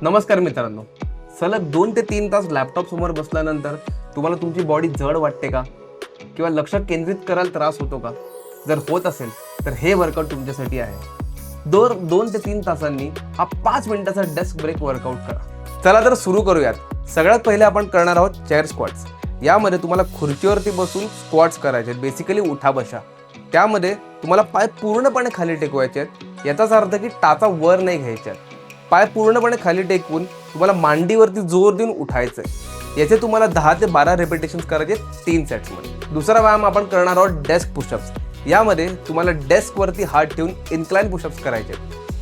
नमस्कार मित्रांनो, सलग 2 ते 3 तास लॅपटॉप समोर बसल्यानंतर तुम्हाला तुमची बॉडी जड वाटते का? किंवा लक्ष केंद्रित करायला त्रास होतो का? जर होत असेल तर हे वर्कआउट तुमच्यासाठी आहे। दर 2 ते 3 तासांनी हा 5 मिनिटाचा डेस्क ब्रेक वर्कआउट करा। चला तर सुरू करूयात। सगळ्यात पहिले आपण करणार आहोत चेअर स्क्वॉट्स। यामध्ये तुम्हाला खुर्चीवरती बसून स्क्वॉट्स करायचे आहेत, बेसिकली उठा बशा। त्यामध्ये तुम्हाला पाय पूर्णपणे खाली टेकवायचे आहेत। याचाच अर्थ की टाचा वर नाही घ्यायच्या। पाय पूर्णपणे खाली टेकवून तुम्हाला मांडीवरती जोर देऊन उठायचं आहे। याचे तुम्हाला 10 ते 12 रेपिटेशन्स करायचे 3 सेट्समध्ये। दुसरा व्यायाम आपण करणार आहोत डेस्क पुशअप्स। यामध्ये तुम्हाला डेस्कवरती हात ठेवून इन्क्लाइन पुशअप्स करायचे।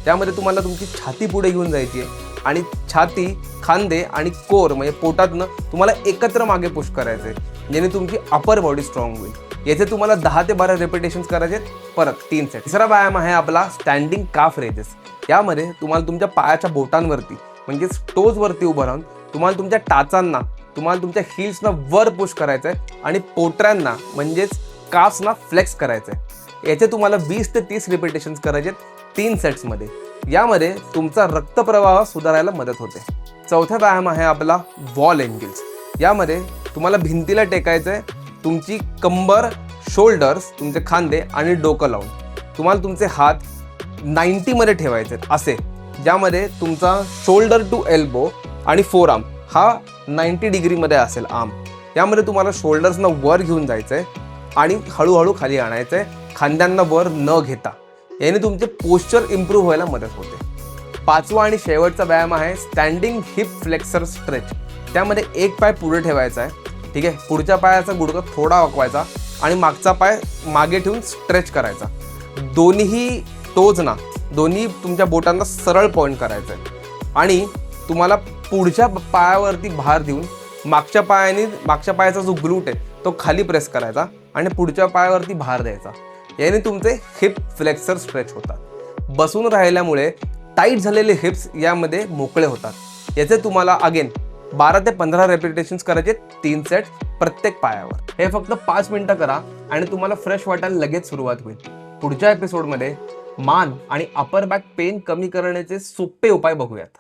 त्यामध्ये तुम्हाला तुमची छाती पुढे घेऊन जायची आहे आणि छाती, खांदे आणि कोर म्हणजे पोटातनं तुम्हाला एकत्र मागे पुश करायचे, ज्याने तुमची अपर बॉडी स्ट्रॉंग होईल। याचे तुम्हाला 10 ते 12 रेपिटेशन्स करायचे परत 3 सेट। तिसरा व्यायाम आहे आपला स्टँडिंग काफ रेजेस। यामध्ये तुम्हाला तुमच्या पायाच्या बोटांवरती म्हणजेच टोजवरती उभं राहून तुम्हाला तुमच्या टाचांना, तुम्हाला तुमच्या हिल्सना वर पुश करायचं आहे आणि पोटऱ्यांना म्हणजेच काफ्सना फ्लेक्स करायचं आहे। याचे तुम्हाला 20 ते 30 रिपिटेशन्स करायचे 3 सेट्समध्ये। यामध्ये तुमचा रक्तप्रवाह सुधारायला मदत होते। चौथा व्यायाम आहे आपला वॉल एंगल्स। यामध्ये तुम्हाला भिंतीला टेकायचं आहे, तुमची कंबर, शोल्डर्स, तुमचे खांदे आणि डोकं लावून तुम्हाला तुमचे हात 90 मध्ये ठेवायचे असे, ज्यामध्ये तुमचा शोल्डर टू एल्बो आणि फोरआर्म हा 90 डिग्रीमध्ये असेल आर्म। यामध्ये तुम्हाला शोल्डर्सना वर घेऊन जायचं आहे आणि हळूहळू खाली आणायचं आहे, खांद्यांना वर न घेता। याने तुमचे पोश्चर इम्प्रूव्ह व्हायला मदत होते। पाचवा आणि शेवटचा व्यायाम आहे स्टँडिंग हिप फ्लेक्सर स्ट्रेच। त्यामध्ये एक पाय पुढे ठेवायचा आहे, ठीक आहे, पुढच्या पायाचा गुडघा थोडा वाकवायचा आणि मागचा पाय मागे ठेवून स्ट्रेच करायचा। दोन्ही टोजना, दोन्ही तुमच्या बोटांना सरळ पॉइंट करायचं आहे आणि तुम्हाला पुढच्या पायावरती भार देऊन मागच्या पायाचा जो ग्लूट आहे तो खाली प्रेस करायचा आणि पुढच्या पायावरती भार द्यायचा। याने तुमचे हिप फ्लेक्सर स्ट्रेच होतात। बसून राहिल्यामुळे टाईट झालेले हिप्स यामध्ये मोकळे होतात। याचे तुम्हाला अगेन 12 ते 15 रेपिटेशन्स करायचे 3 सेट प्रत्येक पायावर। हे फक्त 5 मिनिटं करा आणि तुम्हाला फ्रेश वाटायला लगेच सुरुवात होईल। पुढच्या एपिसोडमध्ये मान आणि अपर बॅक पेन कमी करण्याचे सोपे उपाय बघूयात।